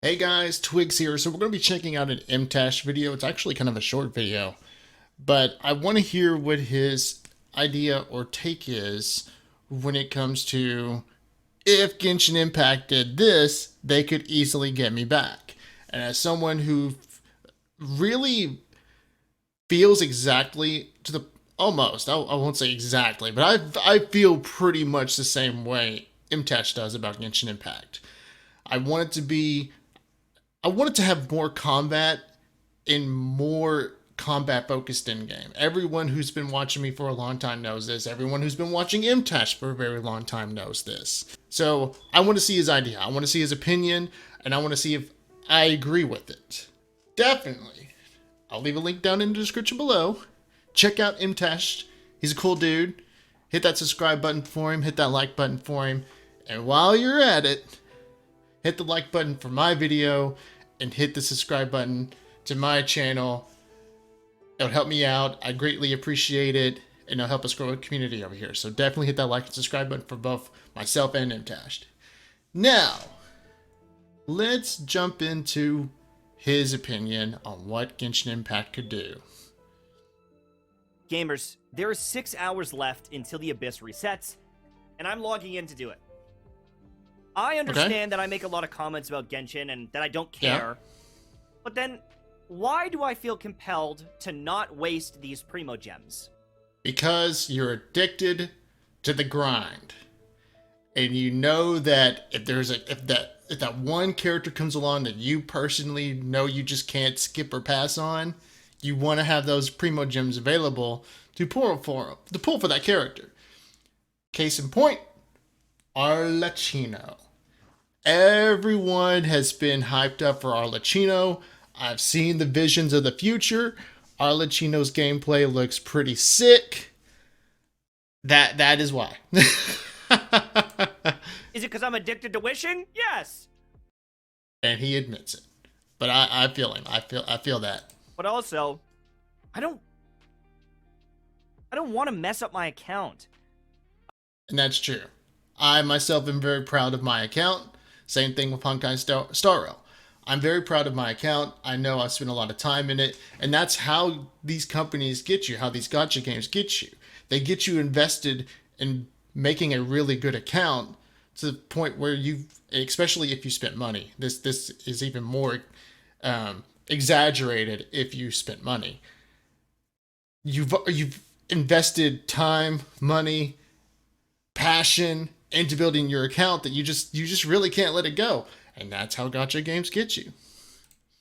Hey guys, Twigs here. So we're going to be checking out an Mtashed video. It's actually kind of a short video, but I want to hear what his idea or take is when it comes to if Genshin Impact did this, they could easily get me back. And as someone who really feels exactly to the almost, I won't say exactly, but I feel pretty much the same way Mtashed does about Genshin Impact. I want it to be I wanted to have more combat and more combat focused in game. Everyone who's been watching me for a long time knows this. Everyone who's been watching Mtash for a very long time knows this. So I want to see his idea. I want to see his opinion, and I want to see if I agree with it. Definitely. I'll leave a link down in the description below. Check out Mtash. He's a cool dude. Hit that subscribe button for him. Hit that like button for him. And while you're at it, hit the like button for my video and hit the subscribe button to my channel. It'll help me out. I greatly appreciate it, and it'll help us grow a community over here. So definitely hit that like and subscribe button for both myself and Mtashed. Now, let's jump into his opinion on what Genshin Impact could do. Gamers, there are 6 hours left until the Abyss resets, and I'm logging in to do it. I understand that I make a lot of comments about Genshin and that I don't care, but then why do I feel compelled to not waste these Primo Gems? Because you're addicted to the grind. And you know that if that one character comes along that you personally know you just can't skip or pass on, you want to have those Primo Gems available to pull for that character. Case in point, Arlecchino. Everyone has been hyped up for Arlecchino. I've seen the visions of the future. Arlecchino's gameplay looks pretty sick. That is why. Is it because I'm addicted to wishing? Yes. And he admits it. But I feel him. I feel that. But also, I don't want to mess up my account. And that's true. I myself am very proud of my account. Same thing with Honkai Star Rail. I'm very proud of my account. I know I've spent a lot of time in it. And that's how these companies get you, how these gacha games get you. They get you invested in making a really good account to the point where especially if you spent money. This is even more exaggerated if you spent money. You've invested time, money, passion into building your account that you just really can't let it go. And that's how gacha games get you.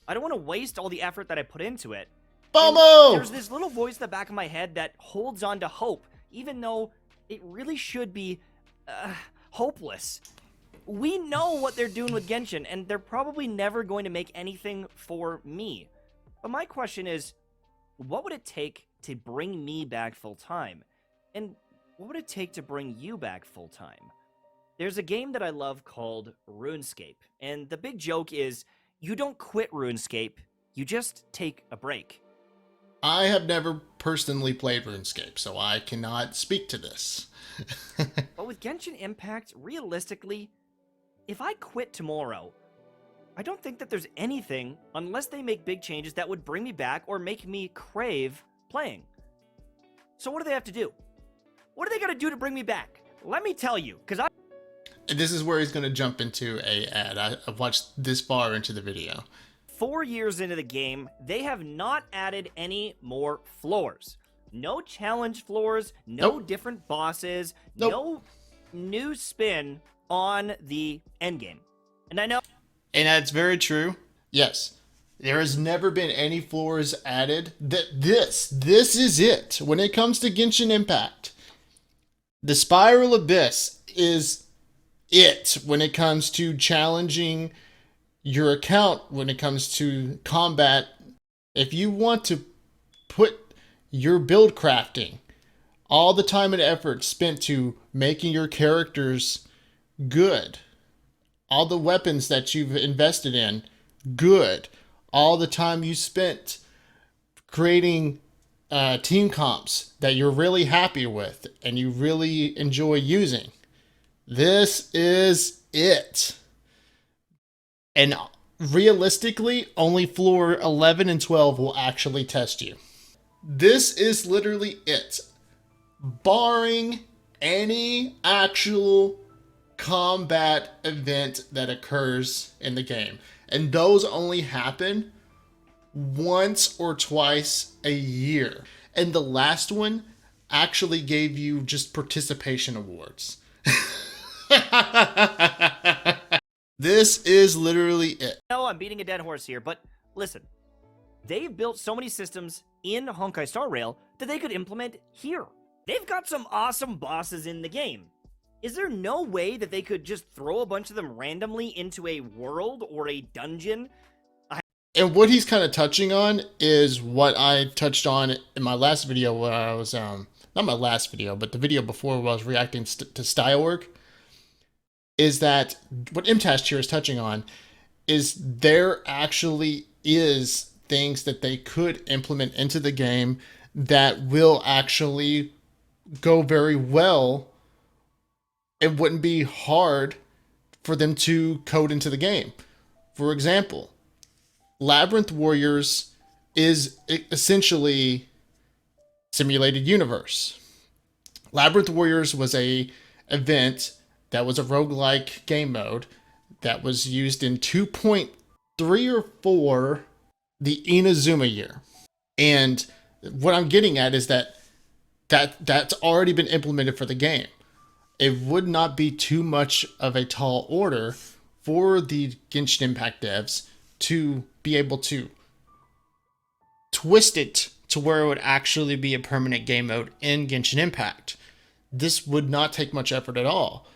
I don't want to waste all the effort that I put into it. FOMO! There's this little voice in the back of my head that holds on to hope, even though it really should be hopeless. We know what they're doing with Genshin, and they're probably never going to make anything for me. But my question is, what would it take to bring me back full-time? And what would it take to bring you back full-time? There's a game that I love called RuneScape, and the big joke is you don't quit RuneScape, you just take a break. I have never personally played RuneScape, so I cannot speak to this. But with Genshin Impact, realistically, if I quit tomorrow, I don't think that there's anything, unless they make big changes, that would bring me back or make me crave playing. So what do they have to do? What are they going to do to bring me back? Let me tell you, because This is where he's going to jump into a ad. I've watched this far into the video. 4 years into the game, they have not added any more floors. No challenge floors, no different bosses, no new spin on the endgame. And I know... And that's very true. Yes. There has never been any floors added. This is it. When it comes to Genshin Impact, the Spiral Abyss is it when it comes to challenging your account, when it comes to combat. If you want to put your build crafting, all the time and effort spent to making your characters good, all the weapons that you've invested in good, all the time you spent creating team comps that you're really happy with and you really enjoy using, this is it. And realistically, only floor 11 and 12 will actually test you. This is literally it. Barring any actual combat event that occurs in the game. And those only happen once or twice a year. And the last one actually gave you just participation awards. This is literally it. No, I'm beating a dead horse here, but listen. They've built so many systems in Honkai Star Rail that they could implement here. They've got some awesome bosses in the game. Is there no way that they could just throw a bunch of them randomly into a world or a dungeon? And what he's kind of touching on is what I touched on in my last video where I was, not my last video, but the video before where I was reacting to style work, is that what Mtashed here is touching on is there actually is things that they could implement into the game that will actually go very well. It wouldn't be hard for them to code into the game. For example, Labyrinth Warriors is essentially simulated universe. Labyrinth Warriors was a event that was a roguelike game mode that was used in 2.3 or 4 the Inazuma year. And what I'm getting at is that's already been implemented for the game. It would not be too much of a tall order for the Genshin Impact devs to be able to twist it to where it would actually be a permanent game mode in Genshin Impact. This would not take much effort at all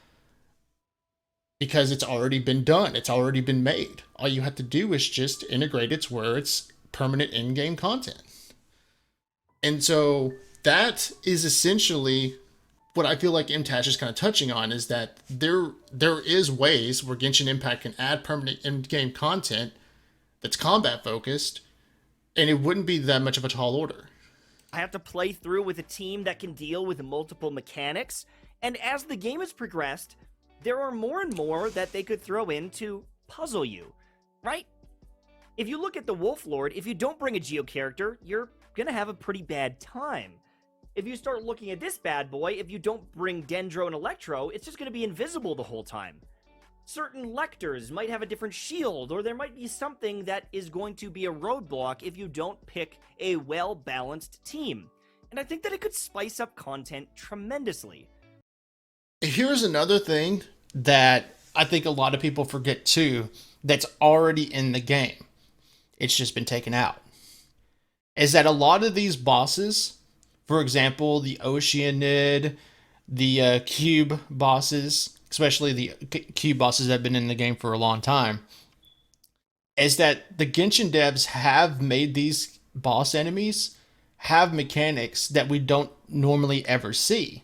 because it's already been done. It's already been made. All you have to do is just integrate it to where it's permanent in-game content. And so that is essentially what I feel like Mtashed is kind of touching on, is that there is ways where Genshin Impact can add permanent in-game content that's combat focused, and it wouldn't be that much of a tall order. I have to play through with a team that can deal with multiple mechanics, and as the game has progressed, there are more and more that they could throw in to puzzle you, right? If you look at the Wolf Lord, if you don't bring a Geo character, you're gonna have a pretty bad time. If you start looking at this bad boy, if you don't bring Dendro and Electro, it's just gonna be invisible the whole time. Certain lectors might have a different shield, or there might be something that is going to be a roadblock if you don't pick a well-balanced team. And I think that it could spice up content tremendously. Here's another thing that I think a lot of people forget too, that's already in the game. It's just been taken out. Is that a lot of these bosses, for example, the Oceanid, the Cube bosses, especially the Cube bosses that have been in the game for a long time, is that the Genshin devs have made these boss enemies have mechanics that we don't normally ever see.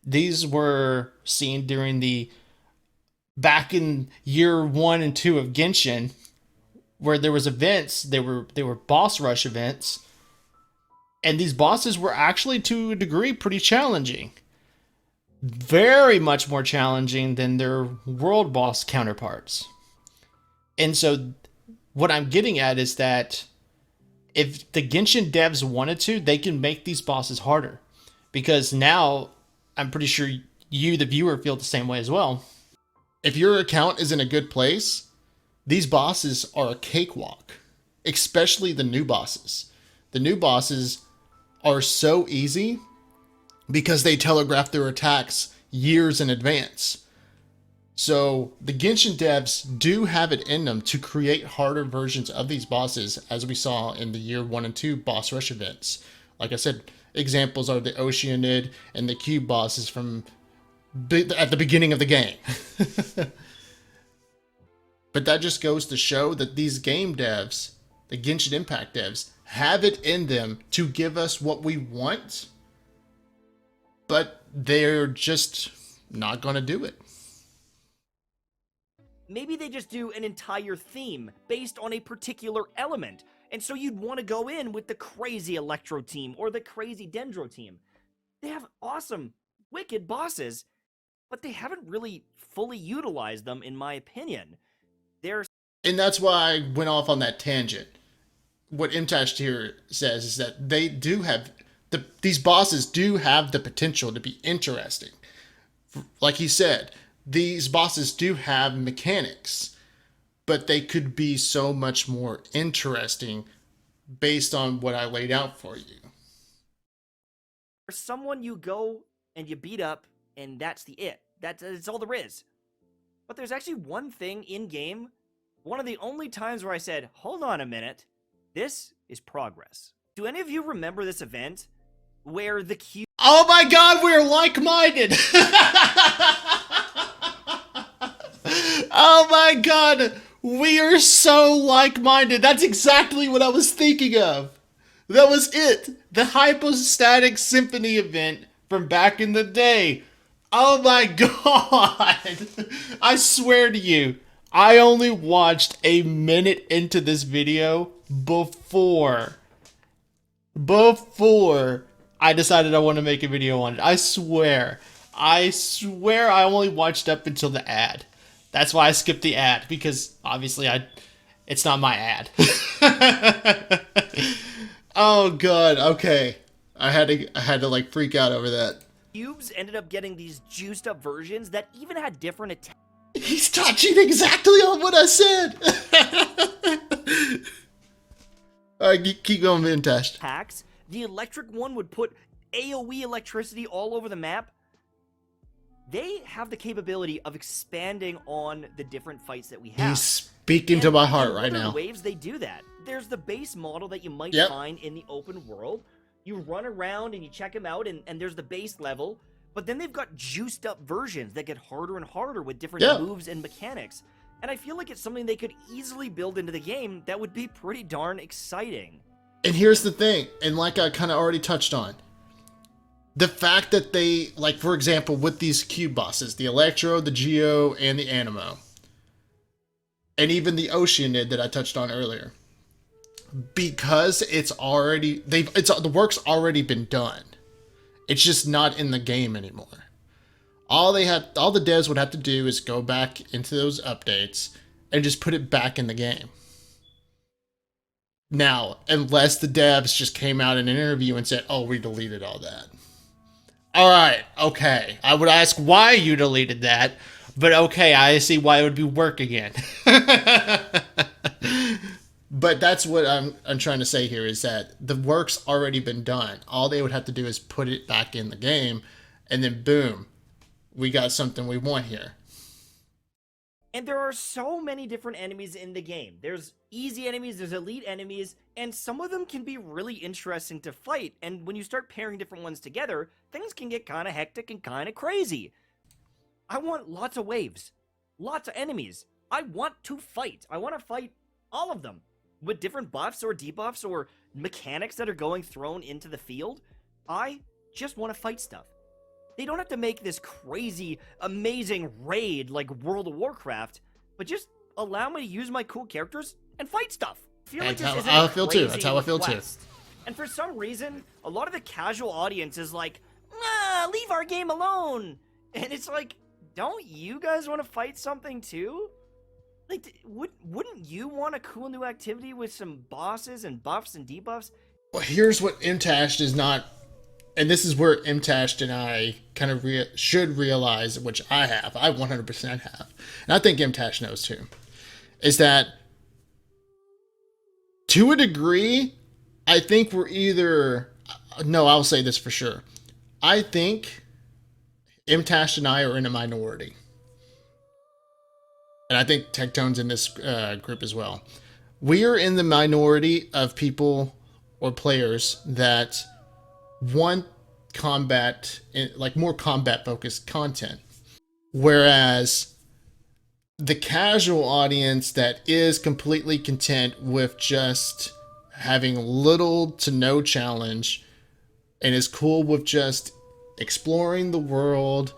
These were seen during the back in year 1 and 2 of Genshin, where there was events. They were boss rush events, and these bosses were actually to a degree pretty challenging. Very much more challenging than their world boss counterparts. And so what I'm getting at is that if the Genshin devs wanted to, they can make these bosses harder. Because now, I'm pretty sure you, the viewer, feel the same way as well. If your account is in a good place, these bosses are a cakewalk. Especially the new bosses. The new bosses are so easy because they telegraph their attacks years in advance. So the Genshin devs do have it in them to create harder versions of these bosses, as we saw in the year 1 and 2 boss rush events. Like I said, examples are the Oceanid and the Cube bosses from at the beginning of the game. But that just goes to show that these game devs, the Genshin Impact devs, have it in them to give us what we want, but they're just not going to do it. Maybe they just do an entire theme based on a particular element, and so you'd want to go in with the crazy Electro team or the crazy Dendro team. They have awesome, wicked bosses, but they haven't really fully utilized them, in my opinion. They're And that's why I went off on that tangent. What Mtashed here says is that they do have these bosses do have the potential to be interesting. Like he said, these bosses do have mechanics, but they could be so much more interesting based on what I laid out for you. For someone you go and you beat up, and that's the it. That's all there is. But there's actually one thing in game, one of the only times where I said, hold on a minute, this is progress. Do any of you remember this event where the cube... Oh my god, we're like-minded! Oh my god, we are so like-minded. That's exactly what I was thinking of. That was it. The Hypostatic Symphony event from back in the day. Oh my god. I swear to you, I only watched a minute into this video before I decided I want to make a video on it. I swear I only watched up until the ad. That's why I skipped the ad, because obviously it's not my ad. Oh god, okay. I had to like freak out over that. cubes ended up getting these juiced up versions that even had different attacks. He's touching exactly on what I said. Alright, keep going, Mtashed. The electric one would put AoE electricity all over the map. They have the capability of expanding on the different fights that we have. He's speaking to my heart right now. Waves, they do that. There's the base model that you might find in the open world. You run around and you check them out, and there's the base level. But then they've got juiced up versions that get harder and harder with different moves and mechanics. And I feel like it's something they could easily build into the game that would be pretty darn exciting. And here's the thing, and like I kind of already touched on, the fact that they, like, for example, with these cube bosses, the Electro, the Geo, and the Anemo, and even the Oceanid that I touched on earlier, because it's already, the work's already been done. It's just not in the game anymore. All the devs would have to do is go back into those updates and just put it back in the game. Now, unless the devs just came out in an interview and said, oh, we deleted all that. All right, okay. I would ask why you deleted that, but okay, I see why it would be work again. But that's what I'm trying to say here, is that the work's already been done. All they would have to do is put it back in the game, and then boom, we got something we want here. And there are so many different enemies in the game. There's easy enemies, there's elite enemies, and some of them can be really interesting to fight. And when you start pairing different ones together, things can get kind of hectic and kind of crazy. I want lots of waves, lots of enemies. I want to fight. I want to fight all of them with different buffs or debuffs or mechanics that are thrown into the field. I just want to fight stuff. They don't have to make this crazy, amazing raid like World of Warcraft, but just allow me to use my cool characters and fight stuff. I feel like this isn't a crazy request. And for some reason, a lot of the casual audience is like, nah, leave our game alone. And it's like, don't you guys want to fight something too? Like, wouldn't you want a cool new activity with some bosses and buffs and debuffs? Well, here's what Mtashed is not, and this is where Mtashed and I kind of should realize, which I 100% have, and I think Mtashed knows too, is that to a degree, I think we're either, no, I'll say this for sure. I think Mtashed and I are in a minority. And I think Tectone's in this group as well. We are in the minority of people or players that want combat, like more combat focused content. Whereas the casual audience that is completely content with just having little to no challenge and is cool with just exploring the world,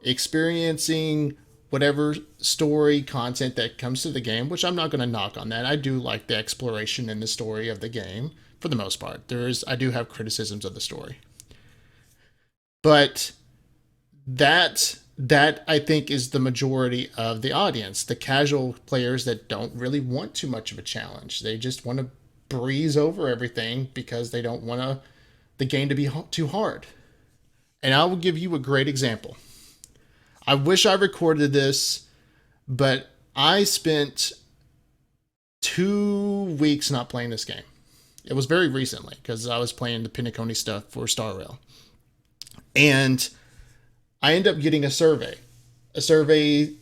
experiencing whatever story content that comes to the game, which I'm not going to knock on that. I do like the exploration and the story of the game for the most part. I do have criticisms of the story. But that that I think is the majority of the audience. The casual players that don't really want too much of a challenge. They just want to breeze over everything because they don't want the game to be too hard. And I will give you a great example. I wish I recorded this, but I spent 2 weeks not playing this game. It was very recently because I was playing the Pinnacle stuff for Star Rail. And I end up getting a survey. A survey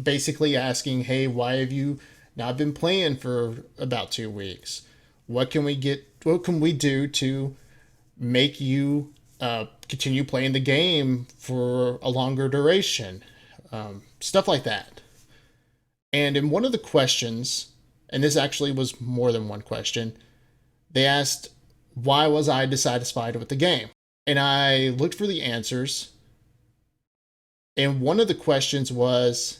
basically asking, hey, why have you not been playing for about 2 weeks? What can we do to make you continue playing the game for a longer duration? Stuff like that. And in one of the questions, and this actually was more than one question, they asked, why was I dissatisfied with the game? And I looked for the answers. And one of the questions was,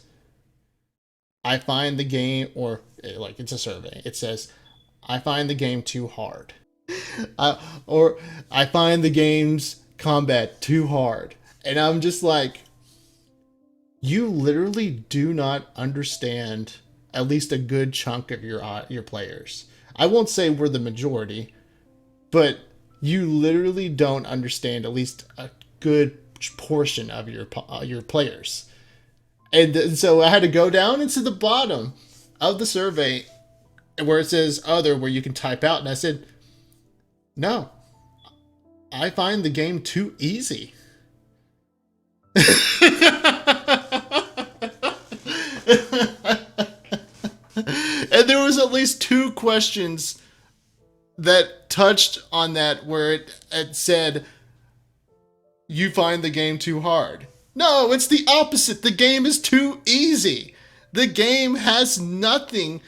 I find the game, or like it's a survey. It says, I find the game too hard. Or I find the game's combat too hard. And I'm just like, you literally do not understand at least a good chunk of your players. I won't say we're the majority, but you literally don't understand at least a good portion of your players. And so I had to go down into the bottom of the survey where it says other, where you can type out, and I said, no, I find the game too easy. And there was at least 2 questions that touched on that where it said, you find the game too hard. No, it's the opposite. The game is too easy. The game has nothing,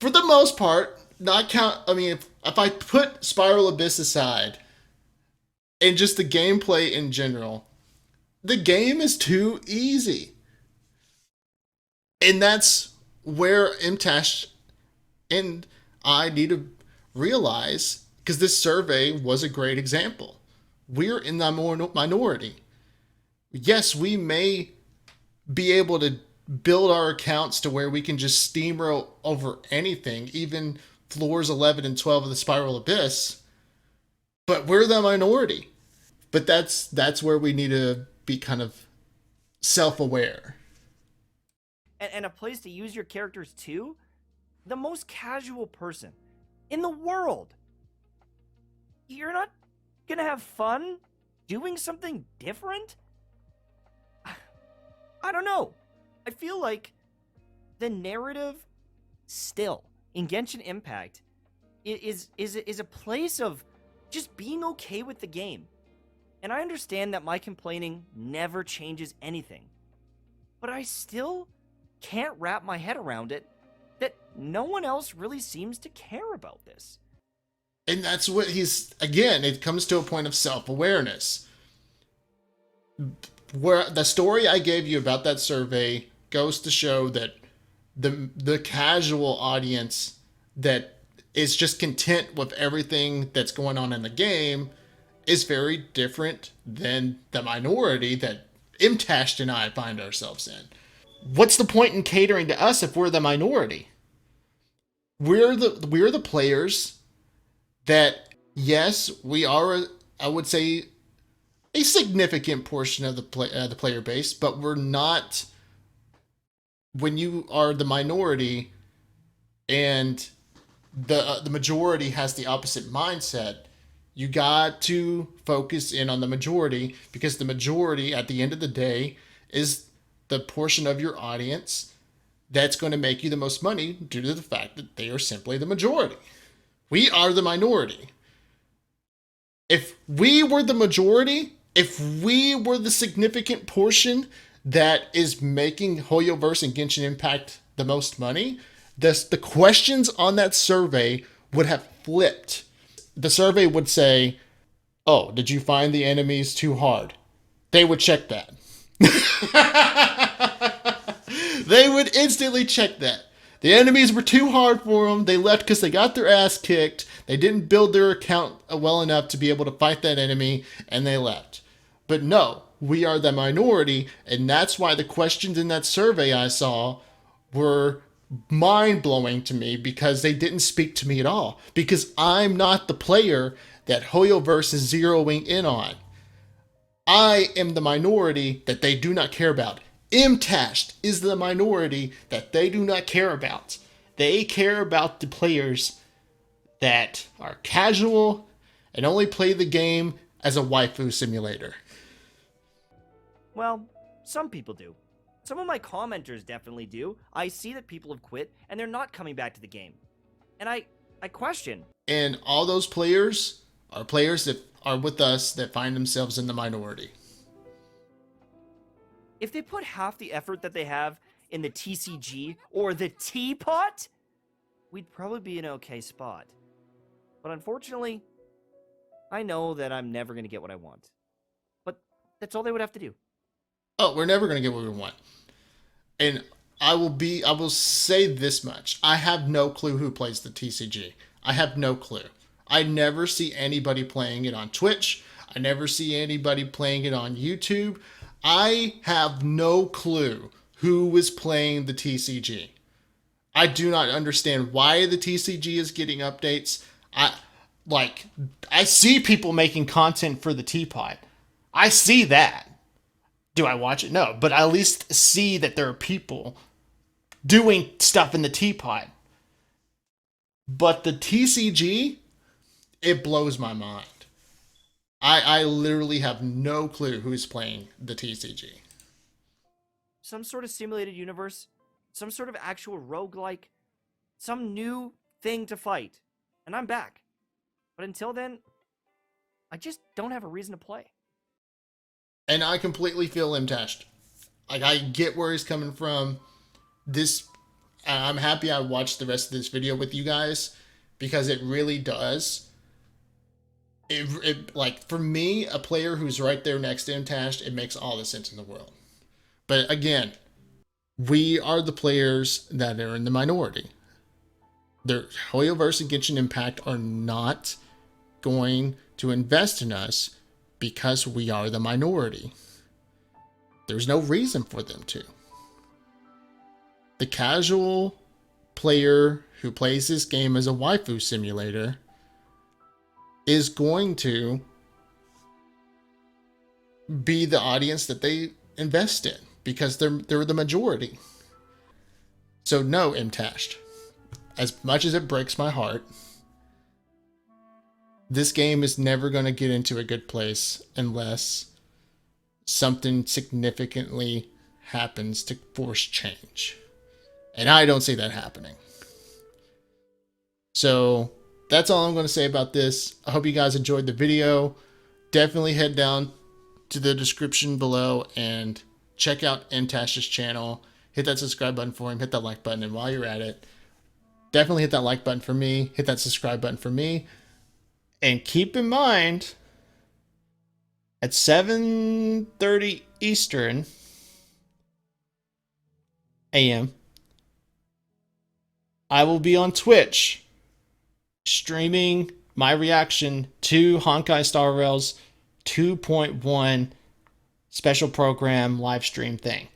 for the most part, not count. I mean, if I put Spiral Abyss aside and just the gameplay in general, the game is too easy. And that's where Mtashed and I need to realize, because this survey was a great example. We're in the minority. Yes, we may be able to build our accounts to where we can just steamroll over anything, even floors 11 and 12 of the Spiral Abyss, but we're the minority. But that's where we need to be kind of self-aware. And a place to use your characters too? The most casual person in the world. You're not gonna have fun doing something different? I don't know. I feel like the narrative still in Genshin Impact is a place of just being okay with the game. And I understand that my complaining never changes anything. But I still can't wrap my head around it that no one else really seems to care about this. And that's what again, it comes to a point of self-awareness. Where the story I gave you about that survey goes to show that the casual audience that is just content with everything that's going on in the game is very different than the minority that Mtashed and I find ourselves in. What's the point in catering to us if we're the minority? We're the players that, yes, we are, I would say, a significant portion of the player base, but we're not. When you are the minority and the majority has the opposite mindset, you got to focus in on the majority, because the majority at the end of the day is the portion of your audience that's going to make you the most money due to the fact that they are simply the majority. We are the minority. If we were the majority, if we were the significant portion that is making Hoyoverse and Genshin Impact the most money, the questions on that survey would have flipped. The survey would say, oh, did you find the enemies too hard? They would check that. They would instantly check that. The enemies were too hard for them. They left because they got their ass kicked. They didn't build their account well enough to be able to fight that enemy, and they left. But no, we are the minority, and that's why the questions in that survey I saw were mind-blowing to me, because they didn't speak to me at all, because I'm not the player that Hoyoverse is zeroing in on. I am the minority that they do not care about. Mtashed is the minority that they do not care about. They care about the players that are casual and only play the game as a waifu simulator. Well, some people do. Some of my commenters definitely do. I see that people have quit and they're not coming back to the game. And I question. And all those players are players that are with us that find themselves in the minority. If they put half the effort that they have in the TCG or the teapot, we'd probably be in an okay spot. But unfortunately, I know that I'm never going to get what I want. But that's all they would have to do. Oh, we're never going to get what we want. And I will say this much. I have no clue who plays the TCG. I have no clue. I never see anybody playing it on Twitch. I never see anybody playing it on YouTube. I have no clue who is playing the TCG. I do not understand why the TCG is getting updates. I see people making content for the teapot. I see that. Do I watch it? No, but I at least see that there are people doing stuff in the teapot. But the TCG, it blows my mind. I literally have no clue who's playing the TCG. Some sort of simulated universe, some sort of actual roguelike, some new thing to fight. And I'm back. But until then, I just don't have a reason to play. And I completely feel Mtashed. Like, I get where he's coming from. I'm happy I watched the rest of this video with you guys, because it really does. Like, for me, a player who's right there next to Mtashed, it makes all the sense in the world. But again, we are the players that are in the minority. Hoyoverse and Genshin Impact are not going to invest in us because we are the minority. There's no reason for them to. The casual player who plays this game as a waifu simulator is going to be the audience that they invest in, because they're the majority. So no, Mtashed. As much as it breaks my heart, this game is never going to get into a good place unless something significantly happens to force change. And I don't see that happening. So that's all I'm going to say about this. I hope you guys enjoyed the video. Definitely head down to the description below and check out Mtashed's channel. Hit that subscribe button for him. Hit that like button. And while you're at it, definitely hit that like button for me. Hit that subscribe button for me. And keep in mind, at 7:30 Eastern AM, I will be on Twitch streaming my reaction to Honkai Star Rail's 2.1 special program live stream thing.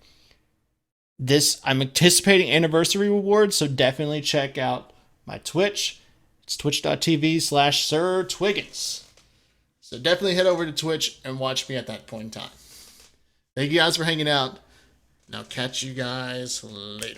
I'm anticipating anniversary rewards, so definitely check out my Twitch. It's twitch.tv/Sir Twiggens. So definitely head over to Twitch and watch me at that point in time. Thank you guys for hanging out, and I'll catch you guys later.